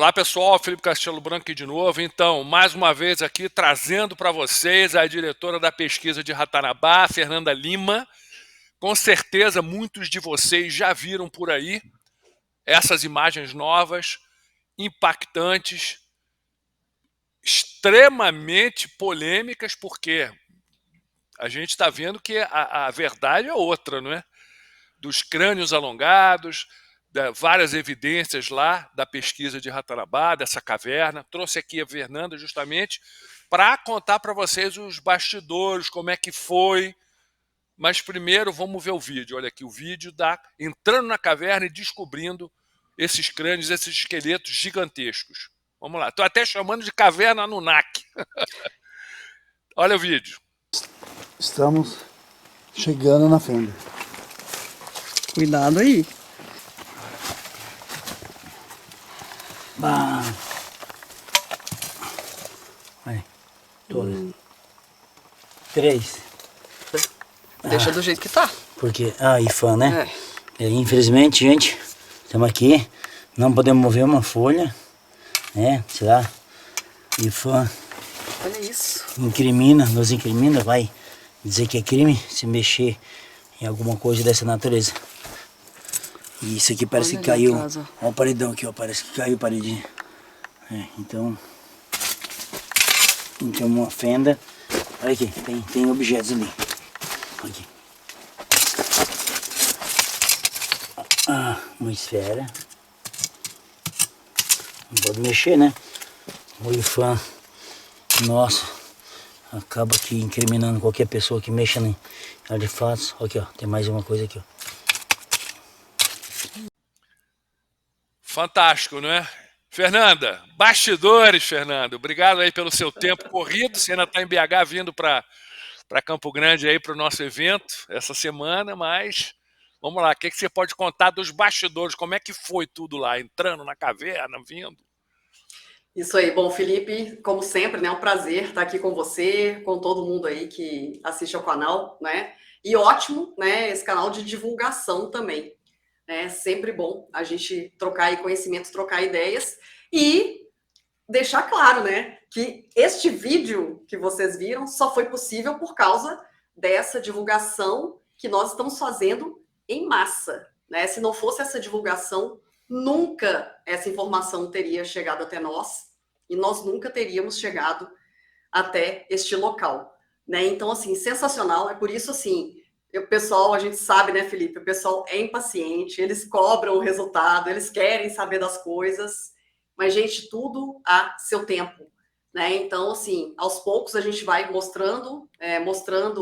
Olá pessoal, Felipe Castelo Branco aqui de novo. Então, mais uma vez aqui trazendo para vocês a diretora da pesquisa de Ratanabá, Fernanda Lima. Com certeza muitos de vocês já viram por aí essas imagens novas, impactantes, extremamente polêmicas, porque a gente está vendo que a verdade é outra, não é? Dos crânios alongados, várias evidências lá da pesquisa de Ratanabá, dessa caverna. Trouxe aqui a Fernanda justamente para contar para vocês os bastidores, como é que foi. Mas primeiro vamos ver o vídeo. Olha aqui o vídeo da entrando na caverna e descobrindo esses crânios, esses esqueletos gigantescos. Vamos lá. Estou até chamando de caverna Anunnaki. Olha o vídeo. Estamos chegando na fenda. Cuidado aí. Bah. Aí, todas. 3. Deixa do jeito que tá. Porque, IFAM, né? Infelizmente, gente, estamos aqui, não podemos mover uma folha, né? Será? IFAM Olha isso. nos incrimina, vai dizer que é crime se mexer em alguma coisa dessa natureza. E isso aqui parece que caiu. Olha o paredão aqui, ó, parece que caiu a parede. Então uma fenda. Olha aqui, tem objetos ali. Aqui. Uma esfera. Não pode mexer, né? O IFAM nosso acaba aqui incriminando qualquer pessoa que mexa em artefatos. Aqui, ó, tem mais uma coisa aqui, ó. Fantástico, não é? Fernanda, bastidores, Fernanda. Obrigado aí pelo seu tempo corrido. Você ainda está em BH vindo para Campo Grande aí para o nosso evento essa semana, mas vamos lá, o que você pode contar dos bastidores? Como é que foi tudo lá? Entrando na caverna, vindo? Isso aí. Bom, Felipe, como sempre, né, é um prazer estar aqui com você, com todo mundo aí que assiste ao canal, né? E ótimo, né, esse canal de divulgação também. É sempre bom a gente trocar aí conhecimentos, trocar ideias e deixar claro, né, que este vídeo que vocês viram só foi possível por causa dessa divulgação que nós estamos fazendo em massa, né? Se não fosse essa divulgação, nunca essa informação teria chegado até nós e nós nunca teríamos chegado até este local, né? Então, assim, sensacional. É por isso, assim, o pessoal, a gente sabe, né, Felipe? O pessoal é impaciente, eles cobram o resultado, eles querem saber das coisas, mas, gente, tudo a seu tempo, né? Então, assim, aos poucos a gente vai mostrando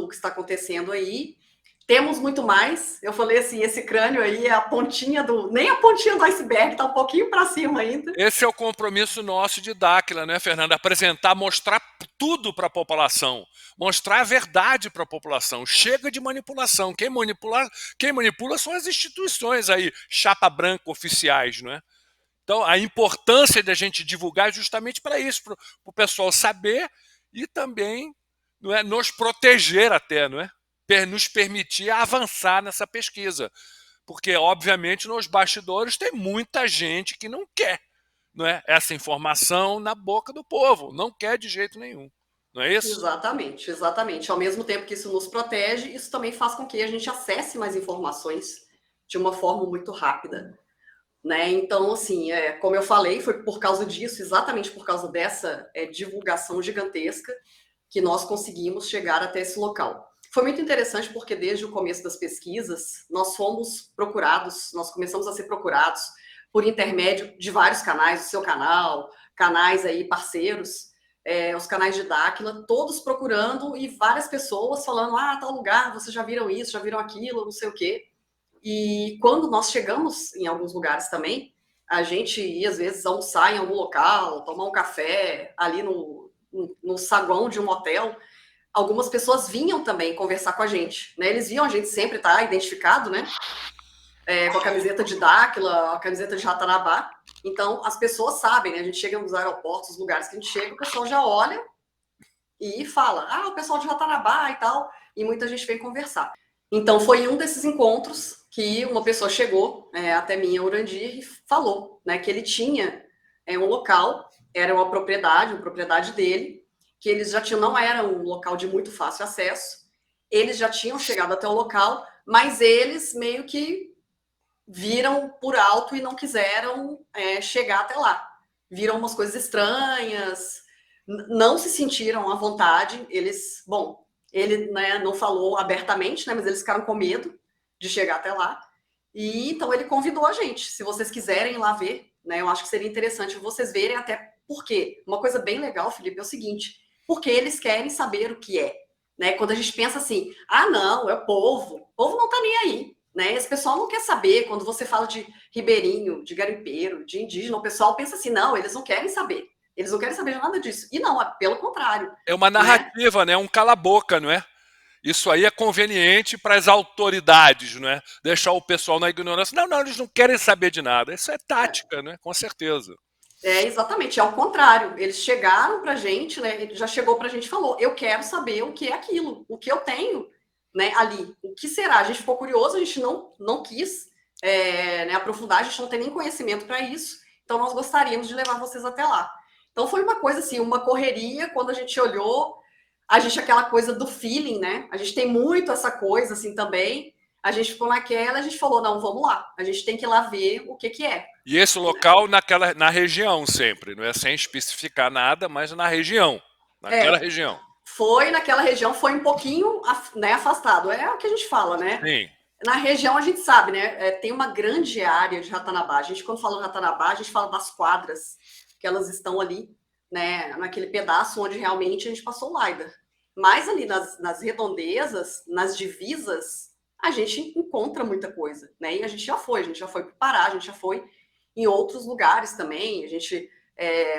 o que está acontecendo aí. Temos muito mais. Eu falei assim, esse crânio aí é a pontinha nem a pontinha do iceberg, tá um pouquinho para cima ainda. Esse é o compromisso nosso de Dáquila, né, Fernanda? Apresentar, mostrar tudo para a população, mostrar a verdade para a população. Chega de manipulação. Quem manipula são as instituições aí, chapa branca oficiais, não é? Então, a importância da gente divulgar é justamente para isso, para o pessoal saber e também, não é, nos proteger até, não é? Nos permitir avançar nessa pesquisa. Porque, obviamente, nos bastidores tem muita gente que não quer, não é, essa informação na boca do povo. Não quer de jeito nenhum. Não é isso? Exatamente, exatamente. Ao mesmo tempo que isso nos protege, isso também faz com que a gente acesse mais informações de uma forma muito rápida, né? Então, assim, como eu falei, foi por causa disso, exatamente por causa dessa divulgação gigantesca, que nós conseguimos chegar até esse local. Foi muito interessante porque desde o começo das pesquisas, nós começamos a ser procurados por intermédio de vários canais, o seu canal, canais aí parceiros, os canais de Dáquila, todos procurando e várias pessoas falando, tal lugar, vocês já viram isso, já viram aquilo, não sei o quê. E quando nós chegamos em alguns lugares também, a gente ia às vezes almoçar em algum local, tomar um café ali no saguão de um hotel. Algumas pessoas vinham também conversar com a gente, né? Eles viam a gente sempre estar identificado, né? Com a camiseta de Dáquila, a camiseta de Ratanabá. Então, as pessoas sabem, né? A gente chega nos aeroportos, nos lugares que a gente chega, o pessoal já olha e fala, o pessoal de Ratanabá e tal, e muita gente vem conversar. Então, foi um desses encontros que uma pessoa chegou até mim, a Urandir, e falou, né, que ele tinha é um local, era uma propriedade dele, que eles já tinham, não era um local de muito fácil acesso, eles já tinham chegado até o local, mas eles meio que viram por alto e não quiseram chegar até lá. Viram umas coisas estranhas, não se sentiram à vontade, eles, bom, ele, né, não falou abertamente, né, mas eles ficaram com medo de chegar até lá, e então ele convidou a gente, se vocês quiserem ir lá ver, né, eu acho que seria interessante vocês verem, até porque uma coisa bem legal, Felipe, é o seguinte, porque eles querem saber o que é, né, quando a gente pensa assim, ah não, é o povo não tá nem aí, né, esse pessoal não quer saber, quando você fala de ribeirinho, de garimpeiro, de indígena, o pessoal pensa assim, não, eles não querem saber, eles não querem saber de nada disso, e não, pelo contrário, É uma né, narrativa, né? Um cala-boca, não é? Isso aí é conveniente para as autoridades, não é? Deixar o pessoal na ignorância. Não, não, eles não querem saber de nada. Isso é tática, né? Com certeza. exatamente, é ao contrário. Eles chegaram para a gente, né? Ele já chegou para a gente e falou: eu quero saber o que é aquilo, o que eu tenho, né? Ali, o que será? A gente ficou curioso, a gente não quis né, aprofundar, a gente não tem nem conhecimento para isso. Então nós gostaríamos de levar vocês até lá. Então foi uma coisa assim, uma correria. Quando a gente olhou, a gente aquela coisa do feeling, né? A gente tem muito essa coisa assim também. A gente ficou naquela, a gente falou: não, vamos lá. A gente tem que ir lá ver o que que é. E esse local na região sempre, não é? Sem especificar nada, mas na região. Naquela É, região. foi naquela região, foi um pouquinho, né, afastado. É o que a gente fala, né? Sim. Na região a gente sabe, né? Tem uma grande área de Ratanabá. A gente, quando fala de Ratanabá, a gente fala das quadras, que elas estão ali, né? Naquele pedaço onde realmente a gente passou o Laida. Mas ali nas redondezas, nas divisas, a gente encontra muita coisa, né? E a gente já foi para o Pará, a gente já foi em outros lugares também, a gente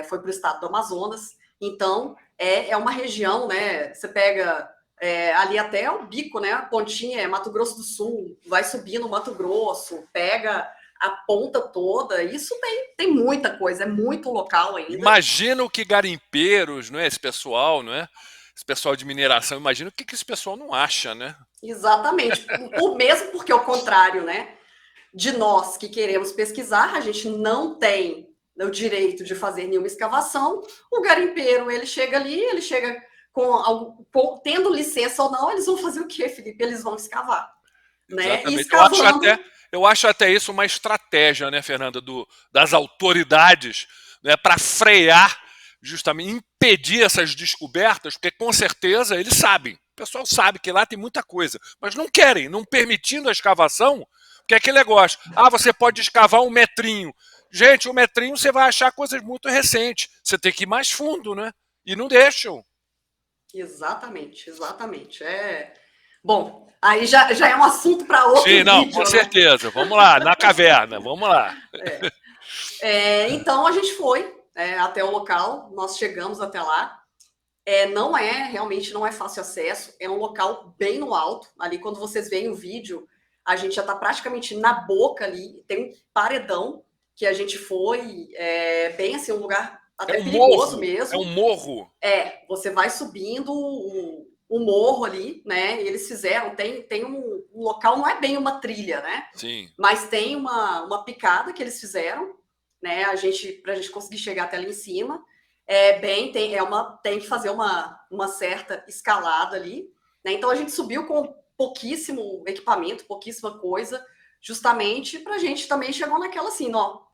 foi para o estado do Amazonas. Então, é uma região, né? Você pega ali até o bico, né? A pontinha é Mato Grosso do Sul, vai subindo Mato Grosso, pega a ponta toda. Isso tem muita coisa, é muito local ainda. Imagina o que garimpeiros, não é? Esse pessoal, não é? Esse pessoal de mineração, imagina o que esse pessoal não acha, né? Exatamente. O mesmo porque, ao contrário, né? De nós que queremos pesquisar, a gente não tem o direito de fazer nenhuma escavação. O garimpeiro, ele chega ali, ele chega tendo licença ou não, eles vão fazer o quê, Felipe? Eles vão escavar, né? E Exatamente. escavando, Eu acho até isso uma estratégia, né, Fernanda, das autoridades, né, para frear, justamente, impedir essas descobertas, porque com certeza eles sabem. O pessoal sabe que lá tem muita coisa, mas não querem, não permitindo a escavação, porque é aquele negócio, você pode escavar um metrinho. Gente, um metrinho você vai achar coisas muito recentes. Você tem que ir mais fundo, né? E não deixam. exatamente, exatamente. Bom, aí já é um assunto para outro Sim, não, com vídeo, né? certeza. Vamos lá, na caverna, vamos lá. Então a gente foi até o local, nós chegamos até lá. Realmente não é fácil acesso, é um local bem no alto. Ali, quando vocês veem o vídeo, a gente já está praticamente na boca ali, tem um paredão que a gente foi, bem assim, um lugar É até um perigoso morro, é mesmo. um morro. Você vai subindo o morro ali, né? E eles fizeram, tem um local, não é bem uma trilha, né? Sim. Mas tem uma picada que eles fizeram, né? Para a gente conseguir chegar até ali em cima. Tem que fazer uma certa escalada ali, né? Então a gente subiu com pouquíssimo equipamento, pouquíssima coisa, justamente para a gente também chegou naquela assim, ó,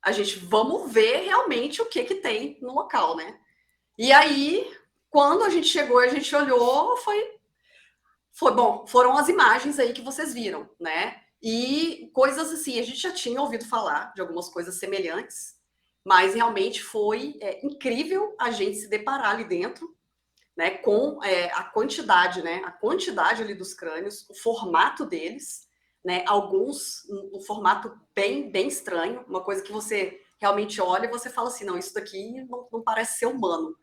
a gente vamos ver realmente o que tem no local, né? E aí, quando a gente chegou, a gente olhou, foi bom, foram as imagens aí que vocês viram, né? E coisas assim, a gente já tinha ouvido falar de algumas coisas semelhantes, mas realmente foi incrível a gente se deparar ali dentro, né, com a quantidade, né, a quantidade ali dos crânios, o formato deles, né, alguns um formato bem, bem estranho, uma coisa que você realmente olha e você fala assim, não, isso daqui não parece ser humano,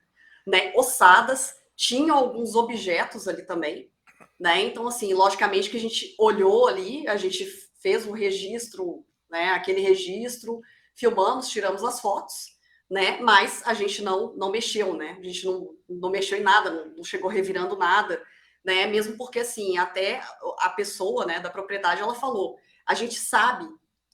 né, ossadas, tinham alguns objetos ali também, né, então assim, logicamente que a gente olhou ali, a gente fez um registro, né, aquele registro, filmamos, tiramos as fotos, né? Mas a gente não mexeu, né? A gente não mexeu em nada, não chegou revirando nada, né? Mesmo porque, assim, até a pessoa, né, da propriedade, ela falou, a gente sabe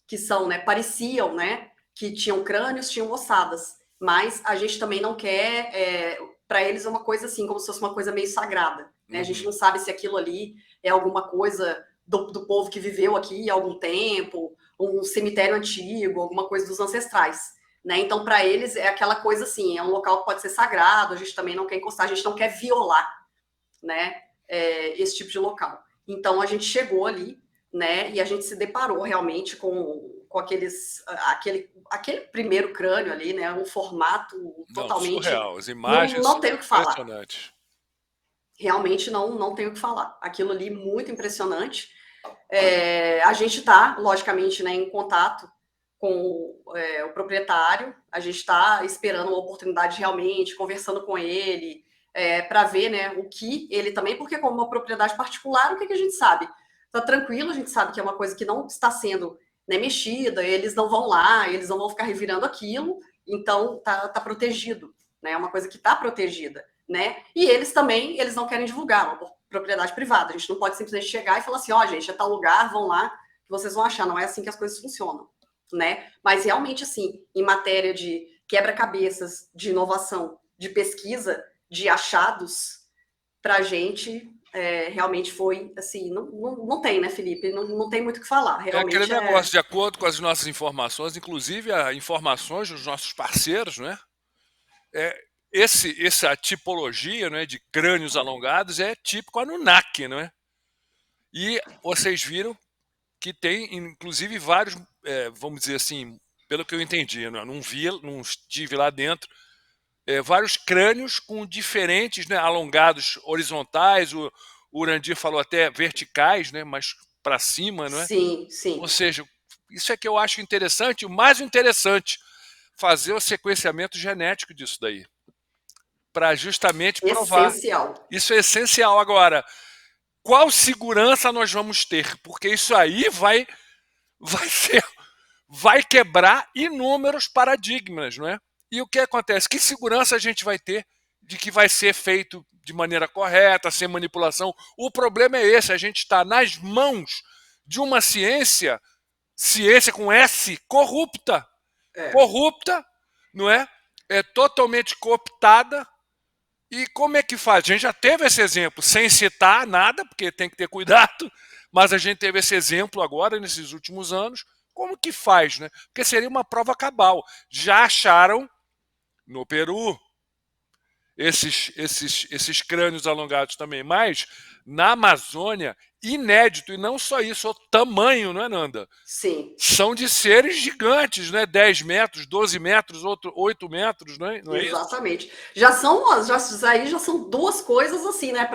que são, né, pareciam, né, que tinham crânios, tinham ossadas, mas a gente também não quer, para eles é uma coisa assim, como se fosse uma coisa meio sagrada, né? A gente não sabe se aquilo ali é alguma coisa do povo que viveu aqui há algum tempo, um cemitério antigo, alguma coisa dos ancestrais, né? Então, para eles é aquela coisa assim, é um local que pode ser sagrado, a gente também não quer encostar, a gente não quer violar, né? Esse tipo de local. Então, a gente chegou ali, né? E a gente se deparou realmente com aquele primeiro crânio ali, né? Um formato Não, totalmente, surreal. As imagens não são tenho o que falar. impressionantes. Realmente não tenho o que falar. Aquilo ali muito impressionante. A gente está, logicamente, né, em contato com o proprietário, a gente está esperando uma oportunidade realmente, conversando com ele, para ver, né, o que ele também, porque como uma propriedade particular, o que a gente sabe? Está tranquilo, a gente sabe que é uma coisa que não está sendo, né, mexida, eles não vão lá, eles não vão ficar revirando aquilo, então tá protegido, né, é uma coisa que está protegida, né, e eles também, eles não querem divulgar, uma propriedade privada, a gente não pode simplesmente chegar e falar assim, ó, gente, é tal lugar, vão lá, que vocês vão achar, não é assim que as coisas funcionam, né, mas realmente, assim, em matéria de quebra-cabeças, de inovação, de pesquisa, de achados, para a gente realmente foi assim, não tem, né, Felipe? Não tem muito o que falar. É aquele Realmente negócio, de acordo com as nossas informações, inclusive as informações dos nossos parceiros, né? Essa tipologia, né, de crânios alongados é típico Anunnaki, não é? E vocês viram que tem, inclusive, vários, vamos dizer assim, pelo que eu entendi, não vi, não estive lá dentro, vários crânios com diferentes, né, alongados horizontais, o Urandir falou até verticais, né, mas para cima, não é? sim, Ou sim. seja, isso é que eu acho interessante, o mais interessante, fazer o sequenciamento genético disso daí, para justamente provar. Essencial. Isso é essencial. Agora, qual segurança nós vamos ter? Porque isso aí vai quebrar inúmeros paradigmas, não é? E o que acontece? Que segurança a gente vai ter de que vai ser feito de maneira correta, sem manipulação? O problema é esse, a gente está nas mãos de uma ciência com S, corrupta. Corrupta, não é? É totalmente cooptada. E como é que faz? A gente já teve esse exemplo, sem citar nada, porque tem que ter cuidado, mas a gente teve esse exemplo agora, nesses últimos anos. Como que faz, né? Porque seria uma prova cabal. Já acharam no Peru esses crânios alongados também, mas na Amazônia, inédito, e não só isso, o tamanho, não é, Nanda? Sim. São de seres gigantes, né? 10 metros, 12 metros, 8 metros, não é isso? Exatamente. Aí já são duas coisas assim, né?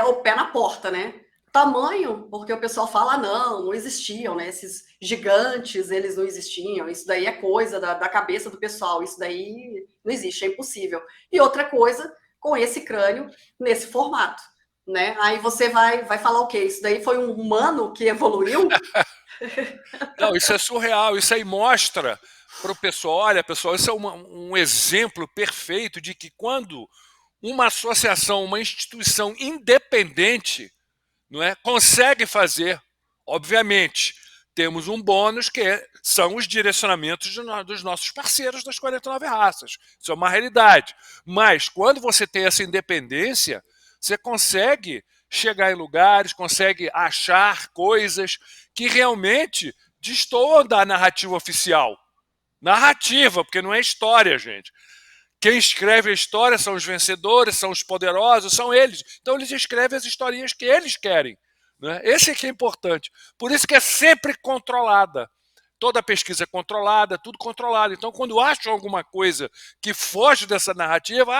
O pé na porta, né? Tamanho, porque o pessoal fala, não existiam, né? Esses gigantes, eles não existiam. Isso daí é coisa da cabeça do pessoal. Isso daí não existe, é impossível. E outra coisa, com esse crânio, nesse formato, né? Aí você vai falar o quê? Isso daí foi um humano que evoluiu? Não, isso é surreal. Isso aí mostra para o pessoal, olha, pessoal, isso é um exemplo perfeito de que quando uma associação, uma instituição independente, não é, consegue fazer, obviamente, temos um bônus são os direcionamentos dos nossos parceiros das 49 raças. Isso é uma realidade. Mas quando você tem essa independência, você consegue chegar em lugares, consegue achar coisas que realmente destoam da narrativa oficial. Narrativa, porque não é história, gente. Quem escreve a história são os vencedores, são os poderosos, são eles. Então eles escrevem as historinhas que eles querem. Né? Esse é que é importante. Por isso que é sempre controlada. Toda pesquisa é controlada, tudo controlado. Então, quando acham alguma coisa que foge dessa narrativa,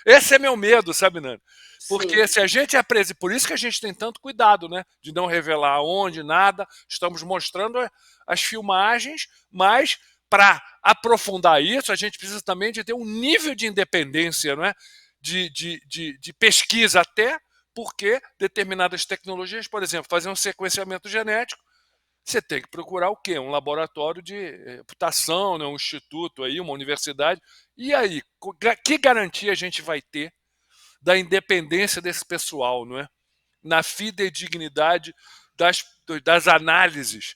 esse é meu medo, sabe, Nando? Porque Sim. se a gente apresenta, por isso que a gente tem tanto cuidado, né? De não revelar onde, nada. Estamos mostrando as filmagens, mas para aprofundar isso, a gente precisa também de ter um nível de independência, não é? De pesquisa até, porque determinadas tecnologias, por exemplo, fazer um sequenciamento genético, você tem que procurar o quê? Um laboratório de reputação, né? Um instituto, aí, uma universidade. E aí, que garantia a gente vai ter da independência desse pessoal, não é? Na fidedignidade das análises?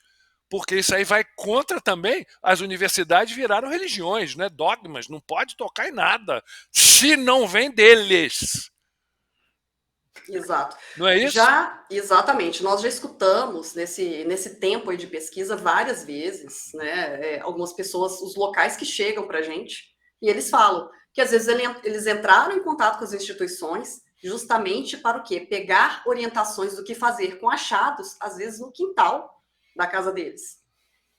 porque isso aí vai contra também, as universidades viraram religiões, né? Dogmas, não pode tocar em nada, se não vem deles. Exato. Não é isso? Exatamente. Nós já escutamos nesse tempo aí de pesquisa várias vezes, né? Algumas pessoas, os locais que chegam para a gente, e eles falam que às vezes eles entraram em contato com as instituições justamente para o quê? Pegar orientações do que fazer com achados, às vezes no quintal da casa deles.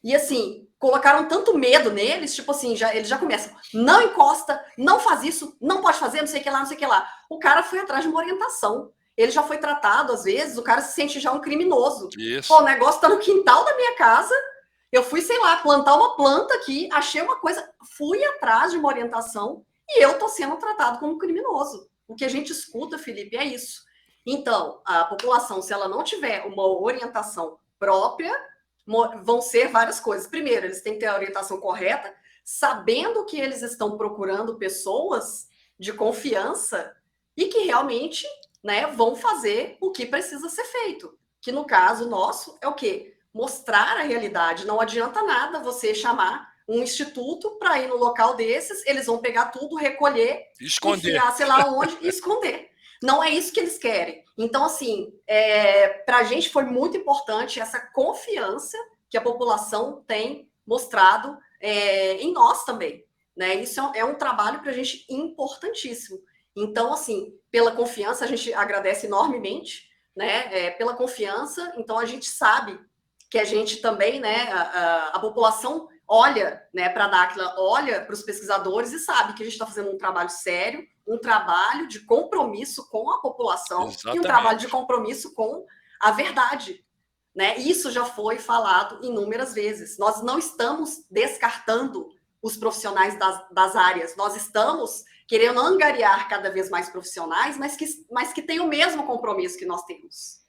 E assim, colocaram tanto medo neles, tipo assim, eles já começam, não encosta, não faz isso, não pode fazer, não sei o que lá, não sei o que lá. O cara foi atrás de uma orientação. Ele já foi tratado, às vezes, o cara se sente já um criminoso. Isso. Pô, o negócio tá no quintal da minha casa, eu fui, sei lá, plantar uma planta aqui, achei uma coisa, fui atrás de uma orientação e eu tô sendo tratado como criminoso. O que a gente escuta, Felipe, é isso. Então, a população, se ela não tiver uma orientação própria, vão ser várias coisas. Primeiro, eles têm que ter a orientação correta, sabendo que eles estão procurando pessoas de confiança e que realmente, né, vão fazer o que precisa ser feito. Que no caso nosso é o quê? Mostrar a realidade. Não adianta nada você chamar um instituto para ir no local desses, eles vão pegar tudo, recolher, esconder, enfiar sei lá onde e esconder. Não é isso que eles querem. Então, assim, para a gente foi muito importante essa confiança que a população tem mostrado em nós também. Né? Isso é um trabalho para a gente importantíssimo. Então, assim, pela confiança, a gente agradece enormemente, né? Pela confiança, então a gente sabe que a gente também, né, a população olha, né, para a Dáquila, olha para os pesquisadores e sabe que a gente está fazendo um trabalho sério, um trabalho de compromisso com a população. exatamente. E um trabalho de compromisso com a verdade. Né? Isso já foi falado inúmeras vezes. Nós não estamos descartando os profissionais das áreas, nós estamos querendo angariar cada vez mais profissionais, mas que têm o mesmo compromisso que nós temos.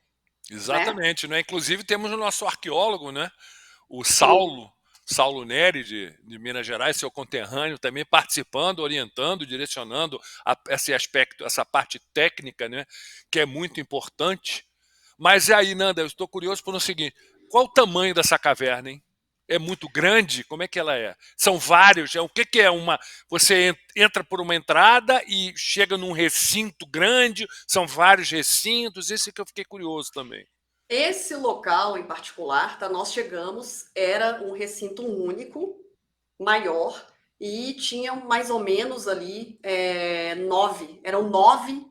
Exatamente, né? Inclusive temos o nosso arqueólogo, né? O Saulo Neri, de Minas Gerais, seu conterrâneo, também participando, orientando, direcionando esse aspecto, essa parte técnica, né? Que é muito importante. Mas aí, Nanda, eu estou curioso por o seguinte: qual o tamanho dessa caverna, hein? É muito grande? Como é que ela é? São vários? O que é uma? Você entra por uma entrada e chega num recinto grande? São vários recintos? Esse que eu fiquei curioso também. Esse local em particular, tá, nós chegamos, era um recinto único, maior, e tinham mais ou menos ali eram 9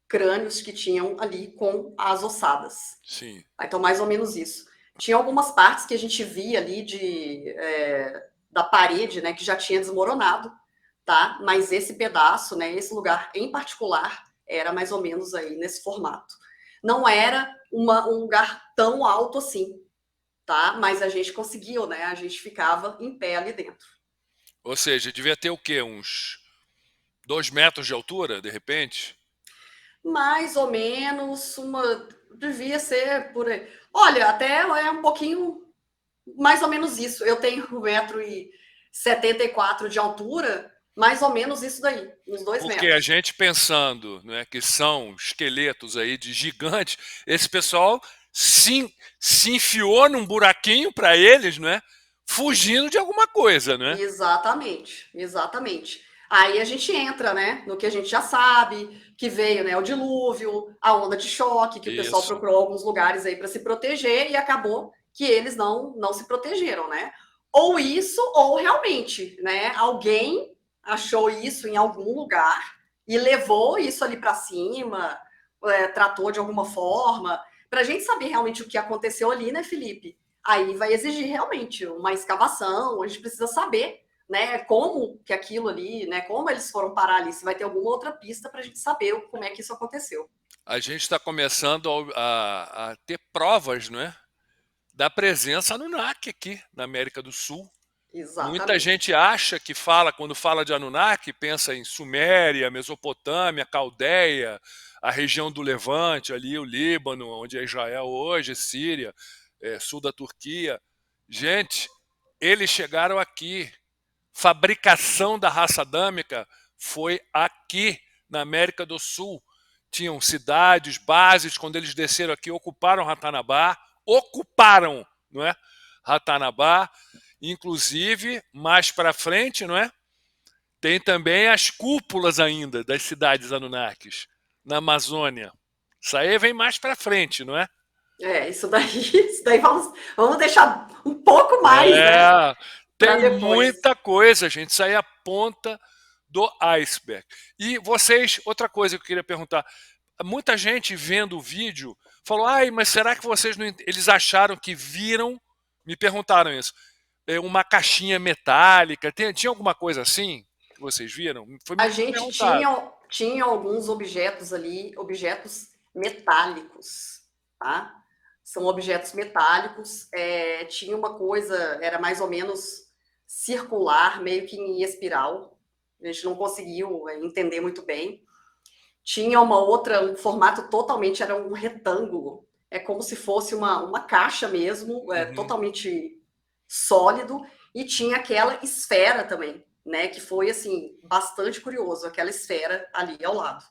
crânios que tinham ali com as ossadas. Sim. Então, mais ou menos isso. Tinha algumas partes que a gente via ali da parede, né, que já tinha desmoronado, tá? Mas esse pedaço, né, esse lugar em particular, era mais ou menos aí nesse formato. Não era um lugar tão alto assim, tá? Mas a gente conseguiu, né? A gente ficava em pé ali dentro. Ou seja, devia ter o quê? Uns 2 metros de altura, de repente? Mais ou menos, devia ser por aí. Olha, até é um pouquinho mais ou menos isso. Eu tenho 1,74 m de altura, mais ou menos isso daí, uns 2 Porque metros. a gente pensando, né, que são esqueletos aí de gigantes, esse pessoal se enfiou num buraquinho para eles, né, fugindo de alguma coisa, né? Exatamente, exatamente. Aí a gente entra, né, no que a gente já sabe, que veio, né, o dilúvio, a onda de choque, que o pessoal Isso. procurou alguns lugares aí para se proteger e acabou que eles não se protegeram, né? Ou isso, ou realmente, né, alguém achou isso em algum lugar e levou isso ali para cima, tratou de alguma forma. Para a gente saber realmente o que aconteceu ali, né, Felipe? Aí vai exigir realmente uma escavação, a gente precisa saber, né, como que aquilo ali, né, como eles foram parar ali, se vai ter alguma outra pista para a gente saber como é que isso aconteceu. A gente está começando a ter provas, né, da presença Anunnaki aqui na América do Sul. Muita Exatamente. gente acha que quando fala de Anunnaki, pensa em Suméria, Mesopotâmia, Caldeia, a região do Levante, ali o Líbano, onde é Israel hoje, Síria, sul da Turquia. Gente, eles chegaram aqui. Fabricação da raça adâmica foi aqui na América do Sul. Tinham cidades, bases, quando eles desceram aqui, ocuparam Ratanabá, ocuparam, não é? Ratanabá, inclusive, mais para frente, não é? Tem também as cúpulas ainda das cidades Anunnakis, na Amazônia. Isso aí vem mais para frente, não é? Isso daí vamos deixar um pouco mais, né? É, Para tem depois. muita coisa, gente. Isso aí é a ponta do iceberg. E vocês, outra coisa que eu queria perguntar, muita gente vendo o vídeo falou, ai, mas será que vocês não... Eles acharam que viram, me perguntaram isso, uma caixinha metálica, tinha alguma coisa assim que vocês viram? Foi A me gente perguntado. tinha alguns objetos ali, objetos metálicos, tá? São objetos metálicos. Tinha uma coisa, era mais ou menos circular, meio que em espiral. A gente não conseguiu entender muito bem. Tinha um formato totalmente, era um retângulo. É como se fosse uma caixa mesmo, Uhum. totalmente sólido, e tinha aquela esfera também, né? Que foi assim, bastante curioso, aquela esfera ali ao lado.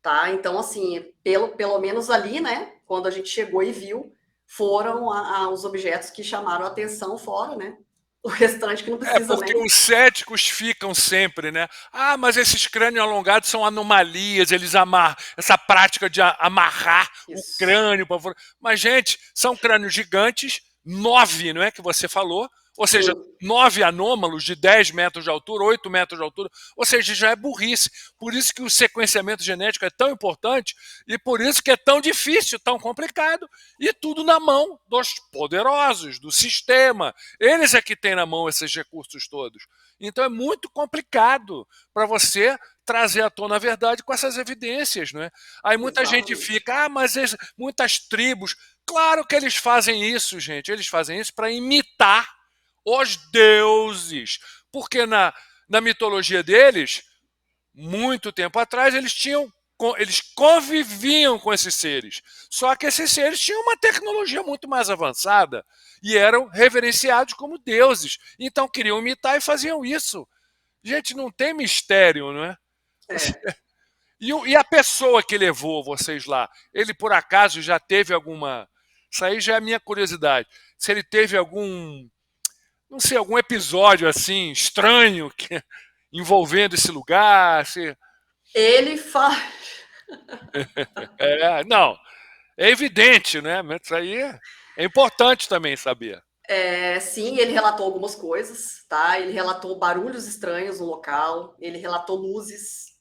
Tá? Então, assim, pelo menos ali, né? Quando a gente chegou e viu, foram os objetos que chamaram a atenção fora, né? O restante que não É precisa porque nem. os céticos ficam sempre, né? Ah, mas esses crânios alongados são anomalias, eles amarram, essa prática de amarrar o Isso. crânio para fora. Mas, gente, são crânios gigantes, 9, não é que você falou? Ou seja, Sim, 9 anômalos de 10 metros de altura, 8 metros de altura, ou seja, já é burrice. Por isso que o sequenciamento genético é tão importante e por isso que é tão difícil, tão complicado, e tudo na mão dos poderosos, do sistema. Eles é que têm na mão esses recursos todos. Então é muito complicado para você trazer à tona a verdade com essas evidências, não é? Aí muita gente exatamente. fica, mas muitas tribos, claro que eles fazem isso, gente, eles fazem isso para imitar os deuses, porque na mitologia deles, muito tempo atrás, eles conviviam com esses seres. Só que esses seres tinham uma tecnologia muito mais avançada e eram reverenciados como deuses. Então queriam imitar e faziam isso. Gente, não tem mistério, não é? É. E a pessoa que levou vocês lá, ele por acaso já teve alguma. Isso aí já é a minha curiosidade. Se ele teve algum, não sei, algum episódio assim estranho envolvendo esse lugar. Ele faz. Não, é evidente, né? Mas isso aí é importante também saber. Sim, ele relatou algumas coisas, tá? Ele relatou barulhos estranhos no local, ele relatou luzes,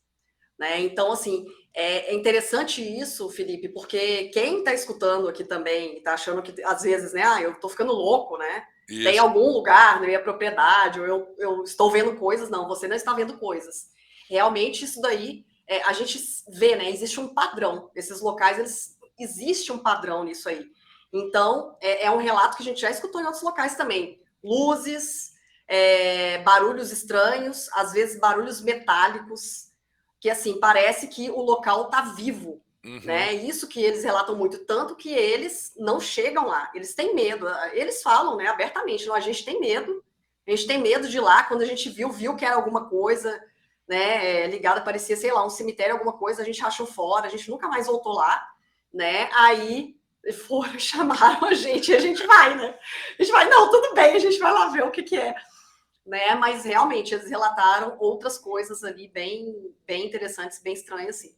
né? Então, assim, é interessante isso, Felipe, porque quem está escutando aqui também está achando que, às vezes, né, eu estou ficando louco, né? Tem Isso. algum lugar na minha propriedade, ou eu estou vendo coisas. Não, você não está vendo coisas. Realmente, isso daí, a gente vê, né? Existe um padrão. Esses locais, existe um padrão nisso aí. Então, é um relato que a gente já escutou em outros locais também. Luzes, barulhos estranhos, às vezes barulhos metálicos, que assim, parece que o local está vivo, Uhum. né? Isso que eles relatam muito, tanto que eles não chegam lá, eles têm medo, eles falam, né, abertamente, não, a gente tem medo de ir lá, quando a gente viu que era alguma coisa, né, ligada, parecia, sei lá, um cemitério, alguma coisa, a gente achou fora, a gente nunca mais voltou lá, né, aí foram, chamaram a gente, e a gente vai, né, a gente vai, não, tudo bem, a gente vai lá ver o que é, né? Mas realmente eles relataram outras coisas ali bem interessantes, bem estranhas, assim.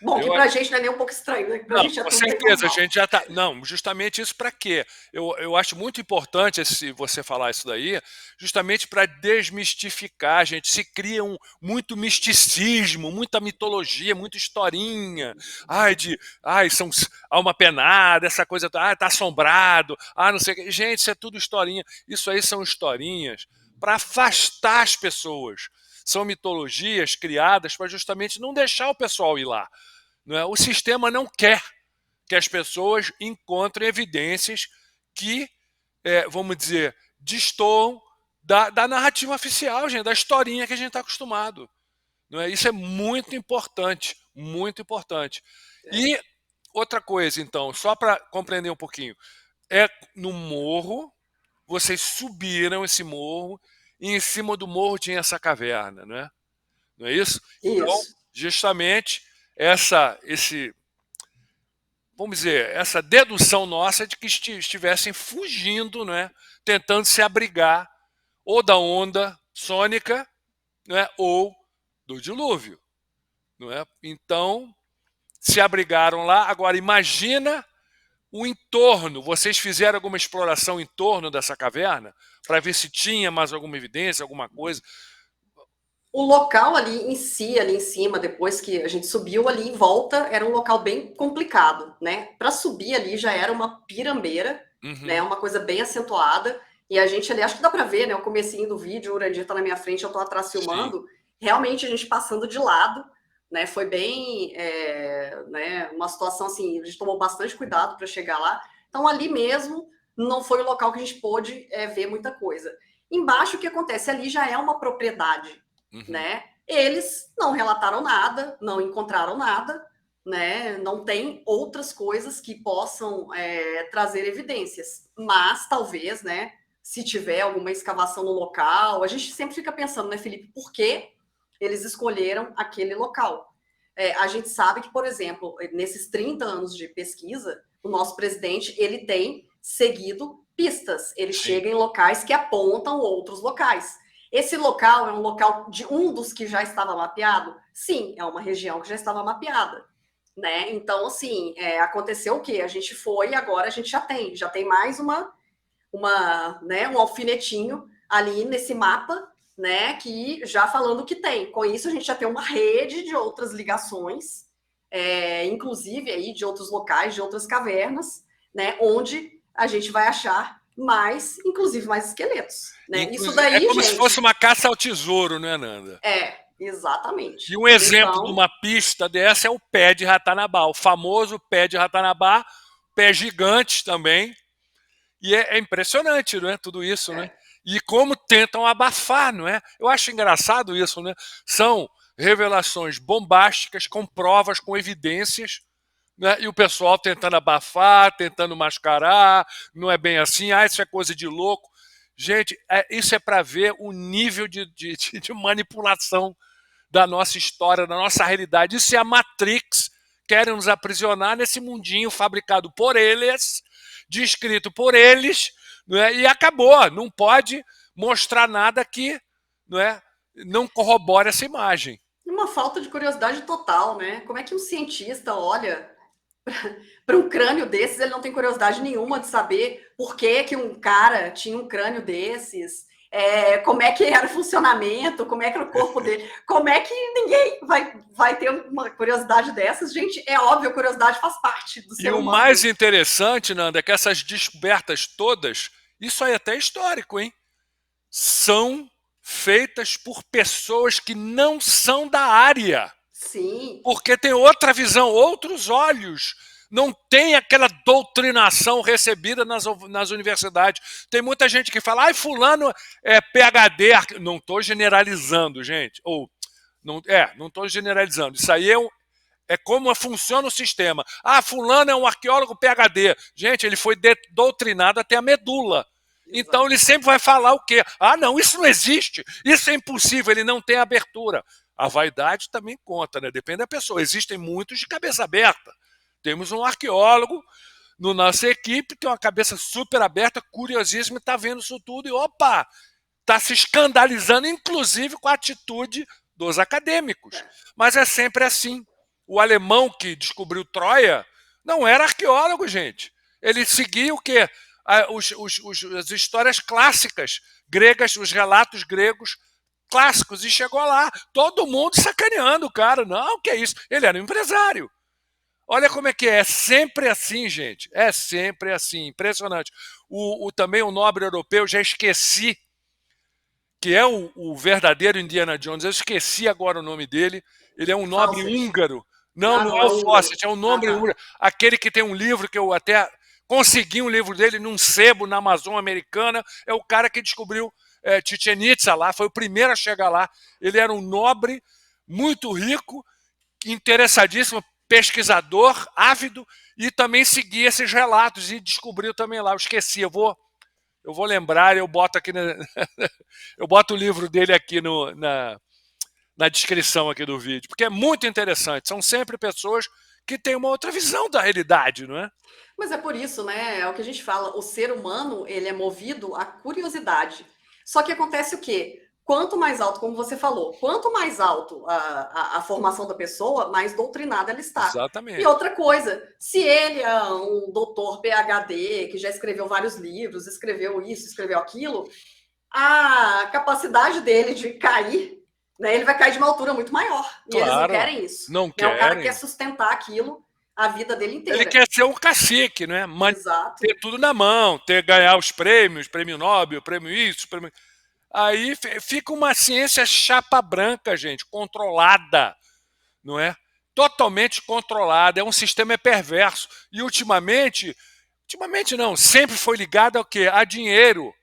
Bom, que Eu, pra gente não é nem um pouco estranho, né? Pra não, gente é com tudo bem certeza, a normal. gente já está. Não, justamente isso para quê? Eu acho muito importante você falar isso daí, justamente para desmistificar. A gente se cria muito misticismo, muita mitologia, muita historinha. São alma penada, essa coisa, tá assombrado, não sei o quê. Gente, isso é tudo historinha. Isso aí são historinhas para afastar as pessoas. São mitologias criadas para justamente não deixar o pessoal ir lá. Não é? O sistema não quer que as pessoas encontrem evidências que, vamos dizer, destoam da narrativa oficial, gente, da historinha que a gente está acostumado. Não é? Isso é muito importante, muito importante. É. E outra coisa, então, só para compreender um pouquinho, no morro, vocês subiram esse morro e em cima do morro tinha essa caverna, não é? Não é isso? Então, Isso. justamente, esse vamos dizer, essa dedução nossa de que estivessem fugindo, né, tentando se abrigar ou da onda sônica, né, ou do dilúvio. Não é? Então, se abrigaram lá. Agora, imagina o entorno. Vocês fizeram alguma exploração em torno dessa caverna para ver se tinha mais alguma evidência, alguma coisa? O local ali em si, ali em cima, depois que a gente subiu ali em volta, era um local bem complicado, né? Para subir ali já era uma pirambeira, né? Uma coisa bem acentuada. E a gente ali, acho que dá para ver, né? O comecinho do vídeo, o Urandir tá na minha frente, eu tô atrás filmando. Sim. Realmente a gente passando de lado, né? Foi bem, né? Uma situação assim, a gente tomou bastante cuidado para chegar lá. Então ali mesmo não foi o local que a gente pôde ver muita coisa. Embaixo o que acontece ali já é uma propriedade. Né? Eles não relataram nada, não encontraram nada, né? Não tem outras coisas que possam trazer evidências, mas talvez, né? Se tiver alguma escavação no local, a gente sempre fica pensando, né, Felipe, por que eles escolheram aquele local? A gente sabe que, por exemplo, nesses 30 anos de pesquisa, o nosso presidente ele tem seguido pistas, ele chega em locais que apontam outros locais. Esse local é um local de um dos que já estava mapeado? Sim, é uma região que já estava mapeada, né? Então, assim, aconteceu o quê? A gente foi e agora a gente já tem mais né, um alfinetinho ali nesse mapa, né, que já falando que tem. Com isso, a gente já tem uma rede de outras ligações, inclusive aí de outros locais, de outras cavernas, né, onde a gente vai achar inclusive mais esqueletos. Né? Isso daí, como gente, se fosse uma caça ao tesouro, né, Nanda? Exatamente. E um exemplo de uma pista dessa é o pé de Ratanabá, o famoso pé de Ratanabá, pé gigante também. E é impressionante, não é? Tudo isso, né? E como tentam abafar, não é? Eu acho engraçado isso, né? São revelações bombásticas, com provas, com evidências, né? E o pessoal tentando abafar, tentando mascarar, não é bem assim, isso é coisa de louco. Gente, isso é para ver o nível de manipulação da nossa história, da nossa realidade. Isso é a Matrix, querem nos aprisionar nesse mundinho fabricado por eles, descrito por eles, não é? E acabou, não pode mostrar nada que não corrobore essa imagem. Uma falta de curiosidade total, né? Como é que um cientista olha para um crânio desses, ele não tem curiosidade nenhuma de saber por que um cara tinha um crânio desses, como é que era o funcionamento, como é que era o corpo dele, como é que ninguém vai ter uma curiosidade dessas? Gente, é óbvio, a curiosidade faz parte do ser humano. E o mais interessante, Nanda, é que essas descobertas todas, isso aí é até histórico, hein? São feitas por pessoas que não são da área. Sim. Porque tem outra visão, outros olhos. Não tem aquela doutrinação recebida nas universidades. Tem muita gente que fala, fulano é PhD. Não estou generalizando, gente. Ou, não estou generalizando. Isso aí é como funciona o sistema. Fulano é um arqueólogo PhD. Gente, ele foi doutrinado até a medula. Então ele sempre vai falar o quê? Não, isso não existe, isso é impossível, ele não tem abertura. A vaidade também conta, né? Depende da pessoa. Existem muitos de cabeça aberta. Temos um arqueólogo na nossa equipe, tem uma cabeça super aberta, curiosíssima, está vendo isso tudo e, opa, está se escandalizando, inclusive com a atitude dos acadêmicos. Mas é sempre assim. O alemão que descobriu Troia não era arqueólogo, gente. Ele seguia o quê? As histórias clássicas gregas, os relatos gregos clássicos, e chegou lá, todo mundo sacaneando o cara. Não, que é isso? Ele era um empresário. Olha como é que é sempre assim, gente. É sempre assim, impressionante. Também o nobre europeu, já esqueci, que é o verdadeiro Indiana Jones, eu esqueci agora o nome dele, ele é um nobre húngaro. Não é o Fawcett, é um nobre húngaro. Aquele que tem um livro que eu até consegui um livro dele num sebo na Amazônia Americana, é o cara que descobriu Chichén Itzá lá, foi o primeiro a chegar lá. Ele era um nobre, muito rico, interessadíssimo, pesquisador, ávido, e também seguia esses relatos e descobriu também lá. Eu esqueci, eu vou lembrar, eu boto aqui eu boto o livro dele aqui na descrição aqui do vídeo, porque é muito interessante. São sempre pessoas que tem uma outra visão da realidade, não é? Mas é por isso, né? É o que a gente fala, o ser humano, ele é movido à curiosidade. Só que acontece o quê? Quanto mais alto, como você falou, quanto mais alto a formação da pessoa, mais doutrinada ela está. E Exatamente. outra coisa, se ele é um doutor PhD, que já escreveu vários livros, escreveu isso, escreveu aquilo, a capacidade dele de cair, né, ele vai cair de uma altura muito maior. E eles não Claro, querem isso. não Né? O cara querem. quer sustentar aquilo a vida dele Ele inteira. quer ser um cacique, né? Exato. Ter tudo na mão, ganhar os prêmios, prêmio Nobel, prêmio isso, prêmio... Aí fica uma ciência chapa branca, gente, controlada, não é? Totalmente controlada, é um sistema perverso. E ultimamente não, sempre foi ligado ao quê? A dinheiro.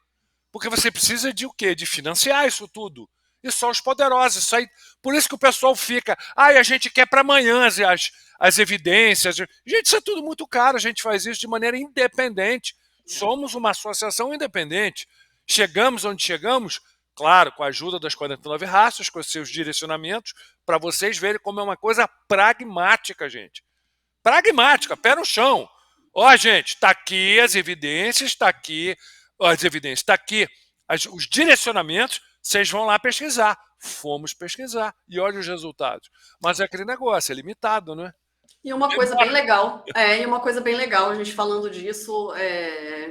Porque você precisa de o quê? De financiar isso tudo. E só os poderosos. Isso aí, por isso que o pessoal fica, a gente quer para amanhã as evidências. Gente, isso é tudo muito caro, a gente faz isso de maneira independente. Somos uma associação independente. Chegamos onde chegamos, claro, com a ajuda das 49 raças, com os seus direcionamentos, para vocês verem como é uma coisa pragmática, gente. Pragmática, pé no chão. Ó, gente, está aqui as evidências, está aqui as evidências, está aqui os direcionamentos, vocês vão lá pesquisar. Fomos pesquisar e olha os resultados. Mas é aquele negócio, é limitado, né? E uma coisa bem legal, a gente falando disso,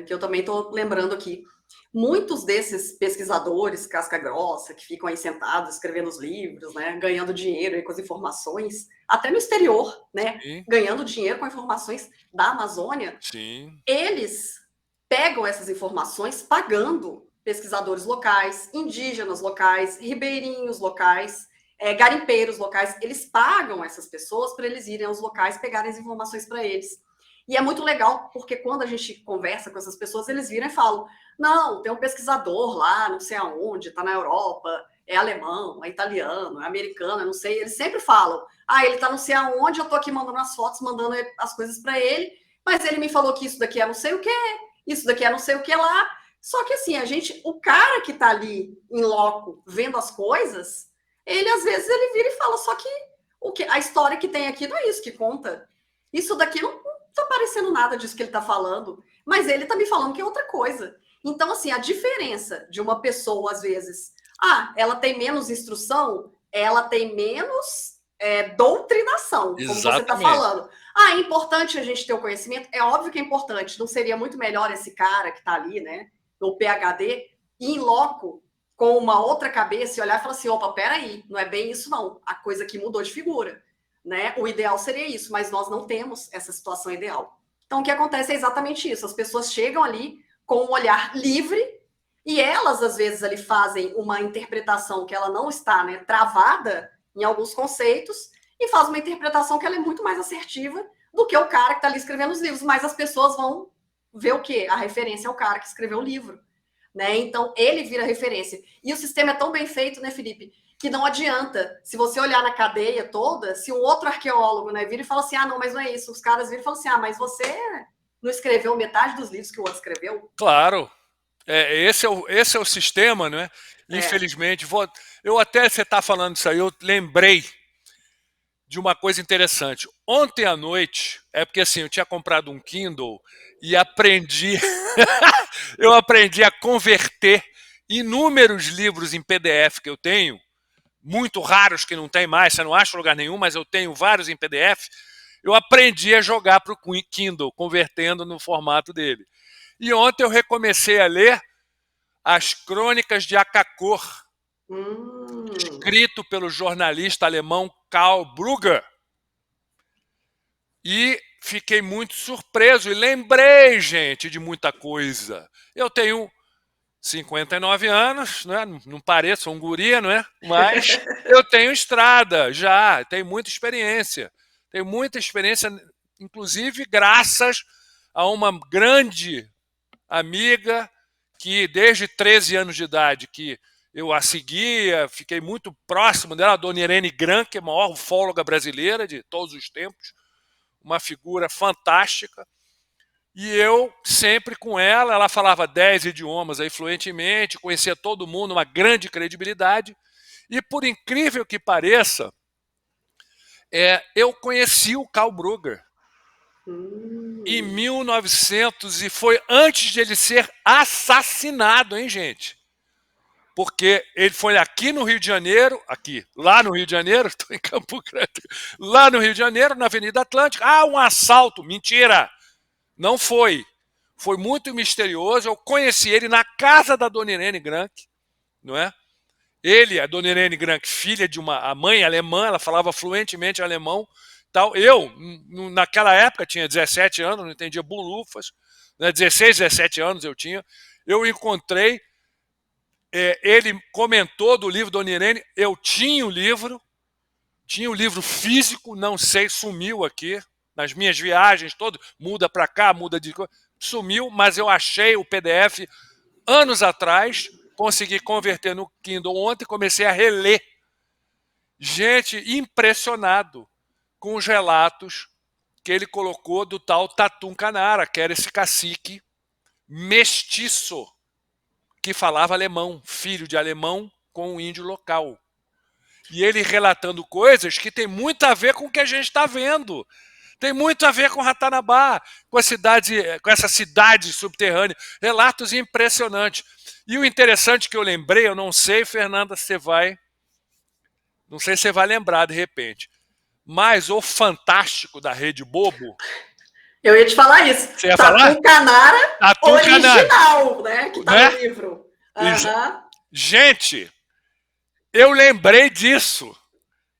que eu também estou lembrando aqui. Muitos desses pesquisadores, casca grossa, que ficam aí sentados escrevendo os livros, né, ganhando dinheiro aí com as informações, até no exterior, né, Sim. Ganhando dinheiro com informações da Amazônia, Sim. Eles pegam essas informações pagando pesquisadores locais, indígenas locais, ribeirinhos locais, garimpeiros locais. Eles pagam essas pessoas para eles irem aos locais pegarem as informações para eles. E é muito legal, porque quando a gente conversa com essas pessoas, eles viram e falam: não, tem um pesquisador lá, não sei aonde, está na Europa, é alemão, é italiano, é americano, eu não sei. Eles sempre falam: ele está não sei aonde, eu estou aqui mandando as fotos, mandando as coisas para ele, mas ele me falou que isso daqui é não sei o que, isso daqui é não sei o que lá. Só que assim, o cara que está ali em loco, vendo as coisas, ele às vezes ele vira e fala: só que a história que tem aqui não é isso que conta. Isso daqui não tá parecendo nada disso que ele tá falando, mas ele tá me falando que é outra coisa. Então, assim, a diferença de uma pessoa, às vezes, ela tem menos instrução, ela tem menos doutrinação, como você tá falando. É importante a gente ter o conhecimento? É óbvio que é importante. Não seria muito melhor esse cara que tá ali, né, no PhD, ir em loco com uma outra cabeça e olhar e falar assim: opa, peraí, não é bem isso não, a coisa aqui mudou de figura. Né? O ideal seria isso, mas nós não temos essa situação ideal. Então, o que acontece é exatamente isso. As pessoas chegam ali com um olhar livre e elas, às vezes, ali fazem uma interpretação que ela não está, né, travada em alguns conceitos e faz uma interpretação que ela é muito mais assertiva do que o cara que está ali escrevendo os livros. Mas as pessoas vão ver o quê? A referência ao cara que escreveu o livro. Né? Então, ele vira referência. E o sistema é tão bem feito, né, Felipe, que não adianta, se você olhar na cadeia toda, se um outro arqueólogo, né, vira e fala assim: não, mas não é isso. Os caras viram e falam assim: mas você não escreveu metade dos livros que o outro escreveu? Claro. Esse é o sistema, né? Infelizmente. Eu até, você está falando isso aí, eu lembrei de uma coisa interessante. Ontem à noite, porque assim, eu tinha comprado um Kindle e aprendi, eu aprendi a converter inúmeros livros em PDF que eu tenho, muito raros que não tem mais, você não acha em lugar nenhum, mas eu tenho vários em PDF. Eu aprendi a jogar para o Kindle, convertendo no formato dele. E ontem eu recomecei a ler As Crônicas de Akakor, escrito pelo jornalista alemão Karl Brugger. E fiquei muito surpreso e lembrei, gente, de muita coisa. Eu tenho 59 anos, né? Não pareço um guri, não é? Mas eu tenho estrada já, tenho muita experiência. Tenho muita experiência, inclusive graças a uma grande amiga que desde 13 anos de idade que eu a seguia, fiquei muito próximo dela, a dona Irene Gran, que é a maior ufóloga brasileira de todos os tempos, uma figura fantástica. E eu sempre com ela falava 10 idiomas aí fluentemente, conhecia todo mundo, uma grande credibilidade. E por incrível que pareça, Eu conheci o Karl Brugger em 1900 e foi antes de ele ser assassinado, hein, gente? Porque ele foi aqui no Rio de Janeiro, lá no Rio de Janeiro, estou em Campo Grande, lá no Rio de Janeiro, na Avenida Atlântica. Um assalto. Mentira! Não foi. Foi muito misterioso. Eu conheci ele na casa da Dona Irene Grank, não é? Ele, a Dona Irene Grank, filha de a mãe alemã, ela falava fluentemente alemão. Tal. Eu, naquela época, tinha 17 anos, não entendia bulufas, né? 16, 17 anos eu tinha. Eu encontrei, ele comentou do livro Dona Irene, eu tinha o livro físico, não sei, sumiu aqui, nas minhas viagens, muda para cá, muda de coisa, sumiu, mas eu achei o PDF anos atrás, consegui converter no Kindle ontem, comecei a reler. Gente, impressionado com os relatos que ele colocou do tal Tatum Canara, que era esse cacique mestiço que falava alemão, filho de alemão com um índio local. E ele relatando coisas que tem muito a ver com o que a gente está vendo. Tem muito a ver com Ratanabá, com essa cidade subterrânea. Relatos impressionantes. E o interessante que eu lembrei, eu não sei, Fernanda, não sei se você vai lembrar de repente, mas o Fantástico da Rede Bobo. Eu ia te falar isso. Você ia falar? Tatum Canara original, né? Que tá no livro. Gente, eu lembrei disso.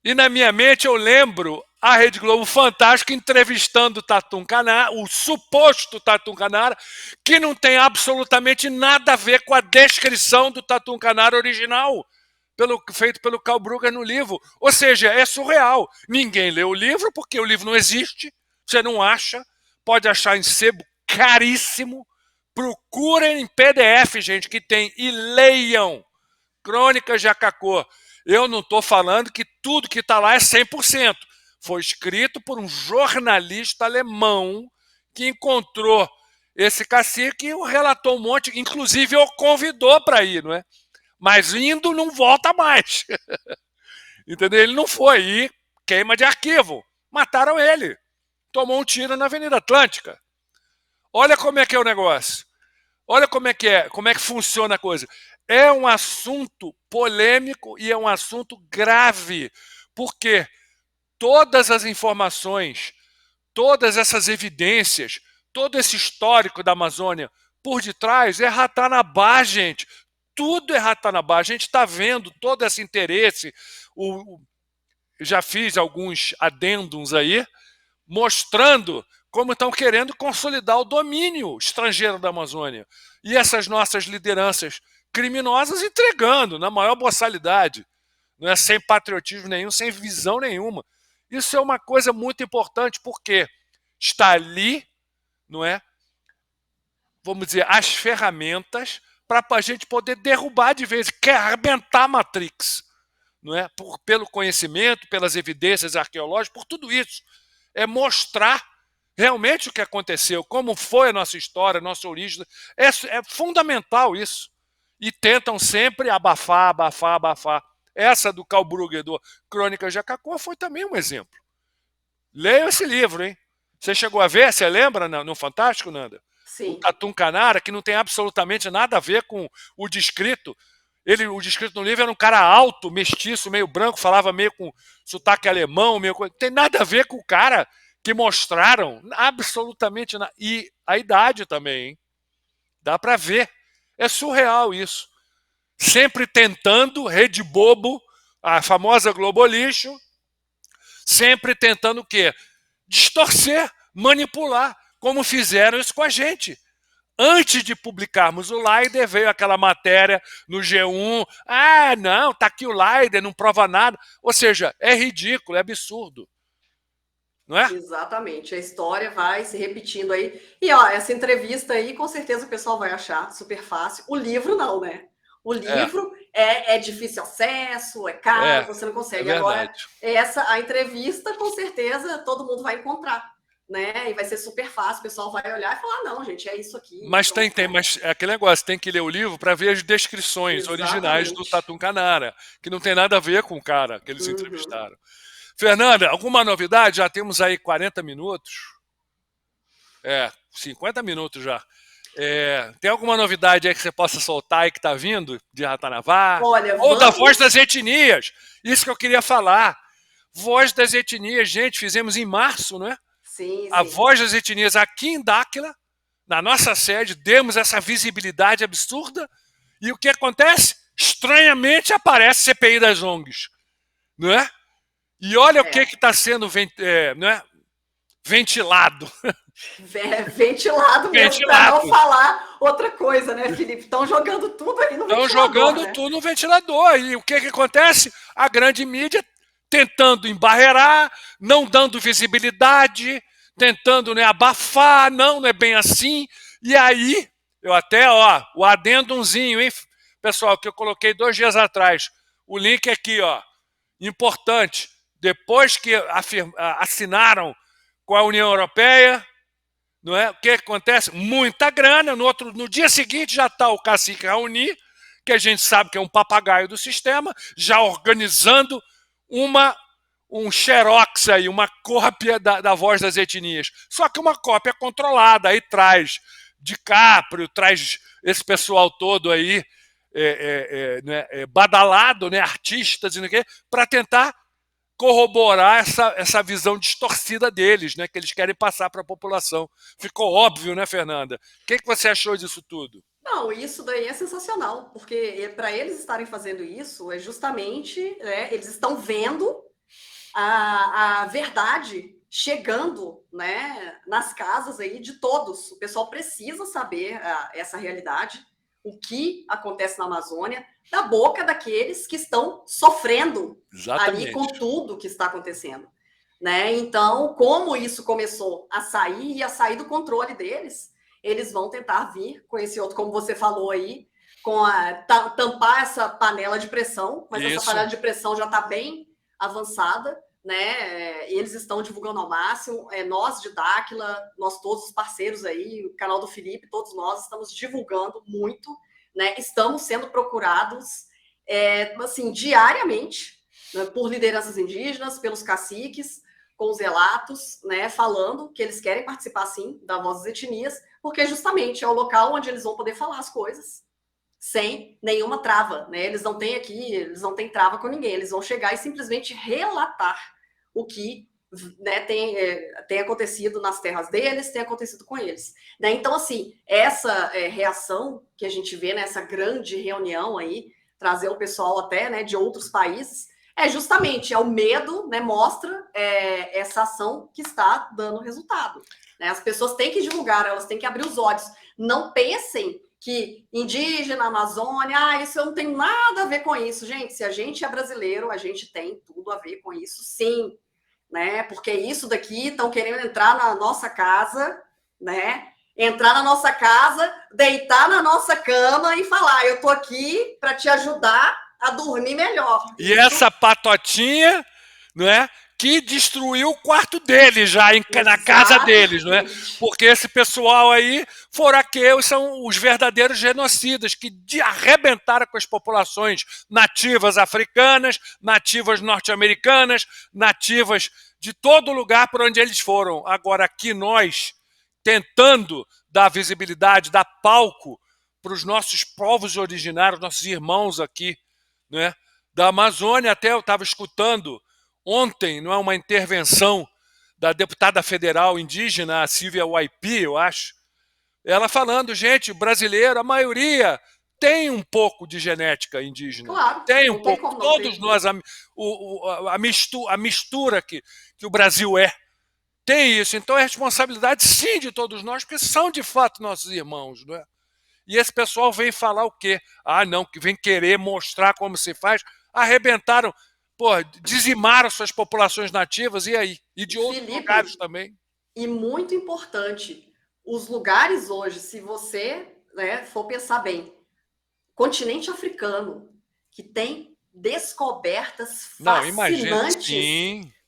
E na minha mente eu lembro a Rede Globo Fantástico entrevistando o Tatum Canara, o suposto Tatum Canara, que não tem absolutamente nada a ver com a descrição do Tatum Canara original, feito pelo Karl Brugger no livro. Ou seja, é surreal. Ninguém lê o livro, porque o livro não existe, você não acha, pode achar em sebo caríssimo. Procurem em PDF, gente, que tem, e leiam Crônicas de Akakô. Eu não estou falando que tudo que está lá é 100%. Foi escrito por um jornalista alemão que encontrou esse cacique e o relatou um monte, inclusive o convidou para ir, não é? Mas indo não volta mais. Entendeu? Ele não foi. E queima de arquivo. Mataram ele. Tomou um tiro na Avenida Atlântica. Olha como é que é o negócio. Olha como é que funciona a coisa. É um assunto polêmico e é um assunto grave, porque todas as informações, todas essas evidências, todo esse histórico da Amazônia por detrás é Ratanabá, gente. Tudo é Ratanabá. A gente está vendo todo esse interesse. Já fiz alguns adendums aí, mostrando como estão querendo consolidar o domínio estrangeiro da Amazônia. E essas nossas lideranças criminosas entregando na maior boçalidade, não é? Sem patriotismo nenhum, sem visão nenhuma. Isso é uma coisa muito importante, porque está ali, não é? Vamos dizer, as ferramentas para a gente poder derrubar de vez, quer arrebentar a Matrix, não é? Pelo conhecimento, pelas evidências arqueológicas, por tudo isso. É mostrar realmente o que aconteceu, como foi a nossa história, a nossa origem. É fundamental isso. E tentam sempre abafar, abafar, abafar. Essa do Karl Brugger, do Crônicas de Akakô, foi também um exemplo. Leiam esse livro, hein? Você chegou a ver, você lembra no Fantástico, Nanda? Sim. O Tatum Canara, que não tem absolutamente nada a ver com o descrito. O descrito no livro era um cara alto, mestiço, meio branco, falava meio com sotaque alemão, meio com... Tem nada a ver com o cara que mostraram, absolutamente nada. E a idade também, hein? Dá para ver. É surreal isso. Sempre tentando, Rede Bobo, a famosa Globo Lixo, sempre tentando o quê? Distorcer, manipular, como fizeram isso com a gente. Antes de publicarmos o Leider, veio aquela matéria no G1. Não, tá aqui o Leider, não prova nada. Ou seja, é ridículo, é absurdo. Não é? Exatamente. A história vai se repetindo aí. E, ó, essa entrevista aí, com certeza o pessoal vai achar super fácil. O livro não, né? O livro é difícil acesso, é caro, você não consegue. Agora, a entrevista, com certeza, todo mundo vai encontrar. Né? E vai ser super fácil, o pessoal vai olhar e falar, não, gente, é isso aqui. Mas mas é aquele negócio, tem que ler o livro para ver as descrições originais do Tatum Canara, que não tem nada a ver com o cara que eles entrevistaram. Fernanda, alguma novidade? Já temos aí 40 minutos. 50 minutos já. Tem alguma novidade aí que você possa soltar aí que está vindo de Ratanavá? Olha, Ou da vamos... Voz das Etnias? Isso que eu queria falar. Voz das Etnias, gente, fizemos em março, não é? Sim, A sim. Voz das Etnias aqui em Dáquila, na nossa sede, demos essa visibilidade absurda. E o que acontece? Estranhamente aparece CPI das ONGs, não é? E olha o que está sendo não é? Ventilado. Ventilado mesmo, para não falar outra coisa, né, Felipe? Estão jogando tudo aí no ventilador. Estão jogando tudo no ventilador. E o que acontece? A grande mídia tentando embarrear, não dando visibilidade, tentando, né, abafar, não é bem assim. E aí, eu até, o adendumzinho, hein, pessoal, que eu coloquei 2 dias atrás. O link aqui, importante. Depois que assinaram com a União Europeia, não é? O que acontece? Muita grana. No dia seguinte já está o cacique Raoni, que a gente sabe que é um papagaio do sistema, já organizando um xerox aí, uma cópia da Voz das Etnias. Só que uma cópia controlada. Aí traz DiCaprio, traz esse pessoal todo aí, badalado, né? Artistas, para tentar corroborar essa visão distorcida deles, né, que eles querem passar para a população. Ficou óbvio, né, Fernanda? O que você achou disso tudo? Não, isso daí é sensacional, porque para eles estarem fazendo isso, é justamente, eles estão vendo a verdade chegando, né, nas casas aí de todos. O pessoal precisa saber essa realidade, o que acontece na Amazônia, da boca daqueles que estão sofrendo ali com tudo que está acontecendo, né? Então, como isso começou a sair do controle deles, eles vão tentar vir com esse outro, como você falou aí, tampar essa panela de pressão, mas essa panela de pressão já está bem avançada, né? Eles estão divulgando ao máximo, nós de Dáquila, nós todos os parceiros aí, o canal do Felipe, todos nós estamos divulgando muito, né? Estamos sendo procurados assim, diariamente, né, por lideranças indígenas, pelos caciques, com os relatos, né, falando que eles querem participar, sim, da Voz das Etnias, porque justamente é o local onde eles vão poder falar as coisas sem nenhuma trava, né? Eles não têm trava com ninguém, eles vão chegar e simplesmente relatar o que, né, tem acontecido nas terras deles, tem acontecido com eles, né? Então, assim, essa reação que a gente vê nessa grande reunião aí, trazer o pessoal até, né, de outros países, justamente o medo, né, mostra essa ação que está dando resultado, né? As pessoas têm que divulgar, elas têm que abrir os olhos. Não pensem que indígena, Amazônia, isso eu não tenho nada a ver com isso. Gente, se a gente é brasileiro, a gente tem tudo a ver com isso, sim, né? Porque isso daqui estão querendo entrar na nossa casa, né? Entrar na nossa casa, deitar na nossa cama e falar: eu tô aqui para te ajudar a dormir melhor. E essa patotinha, não é? Que destruiu o quarto deles já, na casa deles, não é? Porque esse pessoal aí são os verdadeiros genocidas que arrebentaram com as populações nativas africanas, nativas norte-americanas, nativas de todo lugar por onde eles foram. Agora, aqui nós, tentando dar visibilidade, dar palco para os nossos povos originários, nossos irmãos aqui, né? Da Amazônia. Até eu estava escutando ontem, não é, uma intervenção da deputada federal indígena, a Silvia Waipi, eu acho, ela falando: gente, brasileiro, a maioria tem um pouco de genética indígena. Claro, tem um pouco. Todos nós, a mistura que o Brasil tem isso. Então é responsabilidade, sim, de todos nós, porque são, de fato, nossos irmãos, não é? E esse pessoal vem falar o quê? Não, que vem querer mostrar como se faz. Arrebentaram, dizimaram suas populações nativas, e aí? E de outros lugares também. E muito importante, os lugares hoje, se você, né, for pensar bem, continente africano, que tem descobertas fascinantes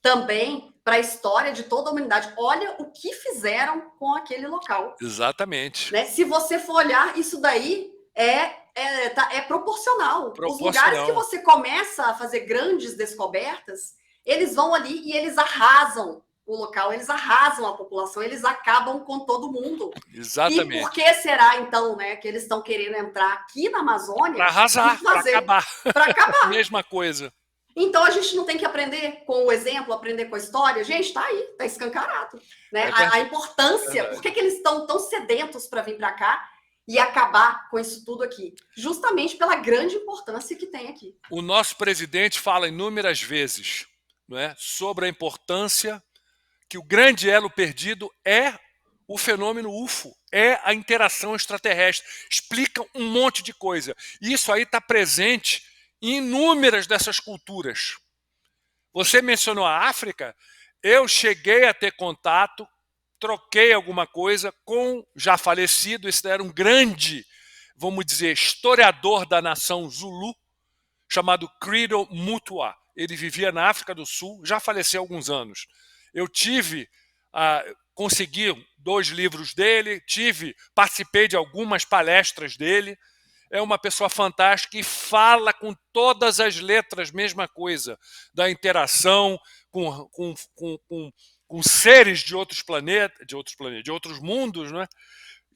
também para a história de toda a humanidade. Olha o que fizeram com aquele local. Exatamente. Né? Se você for olhar, isso daí é proporcional. Os lugares que você começa a fazer grandes descobertas, eles vão ali e eles arrasam o local, eles arrasam a população, eles acabam com todo mundo. Exatamente. E por que será, então, né, que eles estão querendo entrar aqui na Amazônia? Para arrasar, para acabar. Para acabar. Mesma coisa. Então a gente não tem que aprender com o exemplo, aprender com a história? Gente, tá aí, tá escancarado. Né? A importância, por que eles estão tão sedentos para vir para cá e acabar com isso tudo aqui? Justamente pela grande importância que tem aqui. O nosso presidente fala inúmeras vezes, não é, sobre a importância que o grande elo perdido é o fenômeno UFO, é a interação extraterrestre. Explica um monte de coisa. E isso aí está presente em inúmeras dessas culturas. Você mencionou a África, eu cheguei a ter contato, troquei alguma coisa com já falecido, esse era um grande, vamos dizer, historiador da nação Zulu, chamado Credo Mutua. Ele vivia na África do Sul, já faleceu há alguns anos. Eu consegui 2 livros dele, participei de algumas palestras dele. É uma pessoa fantástica e fala com todas as letras, mesma coisa, da interação com seres de outros planetas, de outros mundos, né?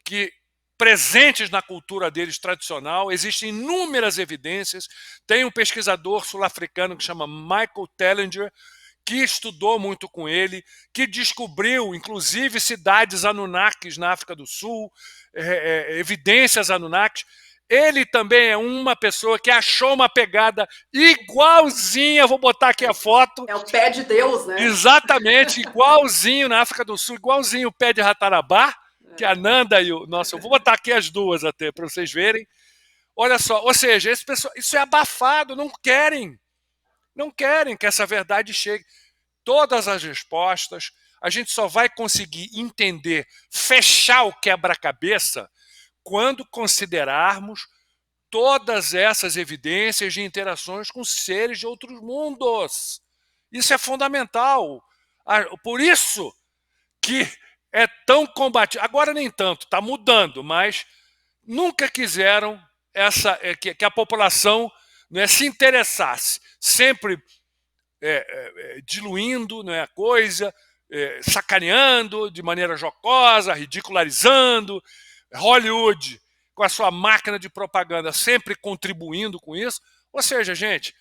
Que presentes na cultura deles tradicional, existem inúmeras evidências. Tem um pesquisador sul-africano que chama Michael Tellinger, que estudou muito com ele, que descobriu, inclusive, cidades Anunnakis na África do Sul, evidências Anunnakis. Ele também é uma pessoa que achou uma pegada igualzinha, vou botar aqui a foto. É o pé de Deus, né? Exatamente, igualzinho na África do Sul, igualzinho o pé de Ratanabá, que a Nanda e o... Nossa, eu vou botar aqui as duas até, para vocês verem. Olha só, ou seja, isso é abafado, não querem que essa verdade chegue. Todas as respostas, a gente só vai conseguir entender, fechar o quebra-cabeça, quando considerarmos todas essas evidências de interações com seres de outros mundos. Isso é fundamental. Por isso que é tão combatido. Agora nem tanto, está mudando, mas nunca quiseram que a população, né, se interessasse, sempre diluindo, né, a coisa, sacaneando de maneira jocosa, ridicularizando. Hollywood, com a sua máquina de propaganda, sempre contribuindo com isso. Ou seja, gente,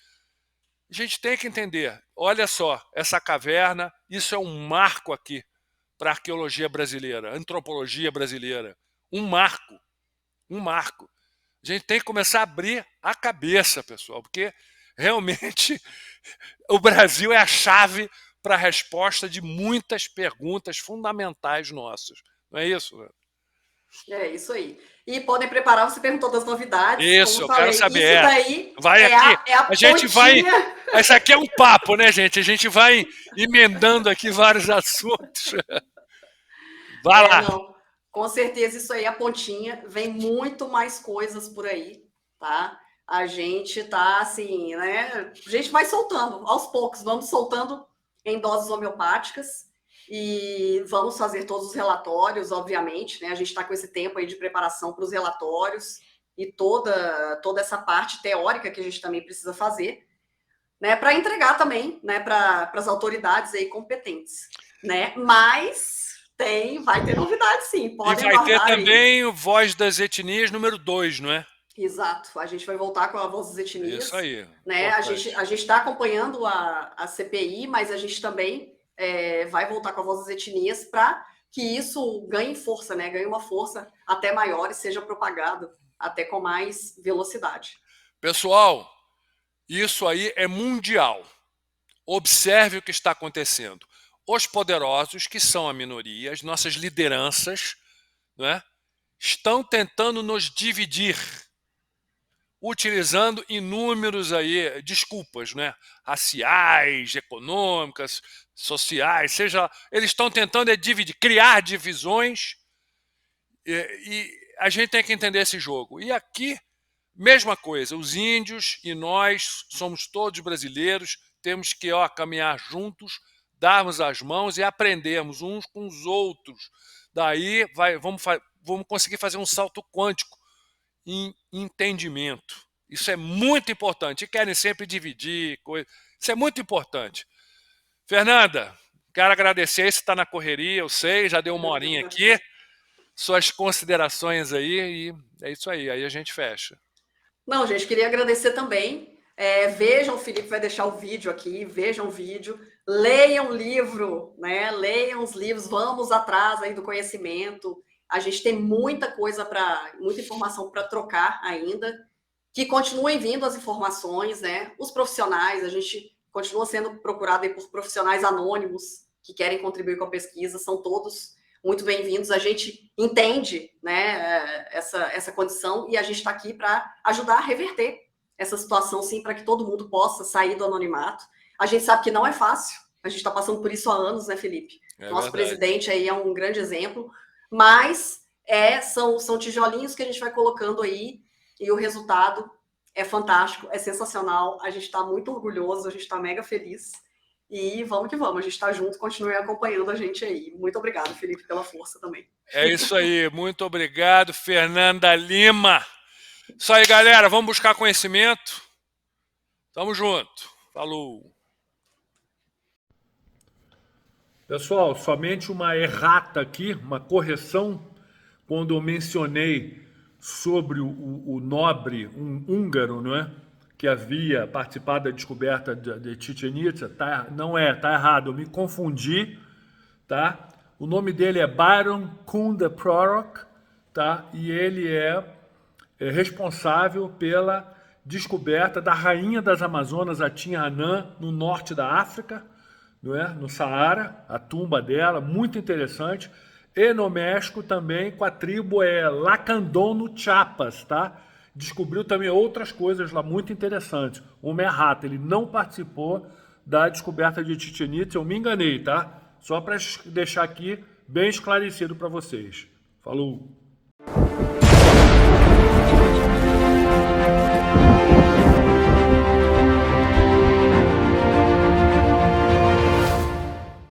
a gente tem que entender, olha só, essa caverna, isso é um marco aqui para a arqueologia brasileira, antropologia brasileira. Um marco. A gente tem que começar a abrir a cabeça, pessoal, porque realmente o Brasil é a chave para a resposta de muitas perguntas fundamentais nossas. Não é isso, né? É isso aí. E podem preparar, você perguntou das novidades. Isso, eu quero saber. Isso daí vai aqui. a gente vai. Isso aqui é um papo, né, gente? A gente vai emendando aqui vários assuntos. Vai lá. Não, com certeza, isso aí é a pontinha. Vem muito mais coisas por aí, tá? A gente tá assim, né? A gente vai soltando aos poucos, vamos soltando em doses homeopáticas. E vamos fazer todos os relatórios, obviamente, né? A gente está com esse tempo aí de preparação para os relatórios e toda essa parte teórica que a gente também precisa fazer, né? Para entregar também, né? Para as autoridades aí competentes, né? Mas vai ter novidade, sim. Podem e vai ter também o Voz das Etnias número 2, não é? Exato. A gente vai voltar com a Voz das Etnias. Isso aí. Né? A gente está acompanhando a CPI, mas a gente também vai voltar com a Voz das Etnias para que isso ganhe força, né? Ganhe uma força até maior e seja propagado até com mais velocidade. Pessoal, isso aí é mundial. Observe o que está acontecendo. Os poderosos, que são a minoria, as nossas lideranças, né, estão tentando nos dividir, utilizando inúmeros aí, desculpas, né, raciais, econômicas, sociais, seja, eles estão tentando dividir, criar divisões, e a gente tem que entender esse jogo. E aqui, mesma coisa, os índios e nós somos todos brasileiros, temos que caminhar juntos, darmos as mãos e aprendermos uns com os outros. Daí vamos conseguir fazer um salto quântico em entendimento. Isso é muito importante. E querem sempre dividir coisas. Isso é muito importante. Fernanda, quero agradecer, você está na correria, eu sei, já deu uma horinha aqui. Suas considerações aí, e é isso aí a gente fecha. Não, gente, queria agradecer também. Vejam, o Felipe vai deixar o vídeo aqui, vejam o vídeo, leiam o livro, né? Leiam os livros, vamos atrás aí do conhecimento. A gente tem muita coisa muita informação para trocar ainda. Que continuem vindo as informações, né? Os profissionais, a gente continua sendo procurado aí por profissionais anônimos que querem contribuir com a pesquisa, são todos muito bem-vindos. A gente entende, né, essa condição e a gente está aqui para ajudar a reverter essa situação, sim, para que todo mundo possa sair do anonimato. A gente sabe que não é fácil, a gente está passando por isso há anos, né, Felipe? Nosso presidente aí é um grande exemplo, mas são tijolinhos que a gente vai colocando aí e o resultado é fantástico, é sensacional, a gente está muito orgulhoso, a gente está mega feliz. E vamos que vamos, a gente está junto, continue acompanhando a gente aí. Muito obrigado, Felipe, pela força também. É isso aí, muito obrigado, Fernanda Lima. Isso aí, galera, vamos buscar conhecimento. Tamo junto. Falou. Pessoal, somente uma errata aqui, uma correção, quando eu mencionei sobre o nobre, um húngaro, não é? Que havia participado da descoberta de Chichén Itzá, tá? Não tá errado, eu me confundi, tá? O nome dele é Baron Kunda Prorok, tá? E ele é responsável pela descoberta da rainha das Amazonas, a Tinhanã, no norte da África, não é? No Saara, a tumba dela, muito interessante. E no México também com a tribo Lacandón no Chiapas, tá? Descobriu também outras coisas lá muito interessantes. Uma errata, ele não participou da descoberta de Chichén Itzá, eu me enganei, tá? Só para deixar aqui bem esclarecido para vocês. Falou!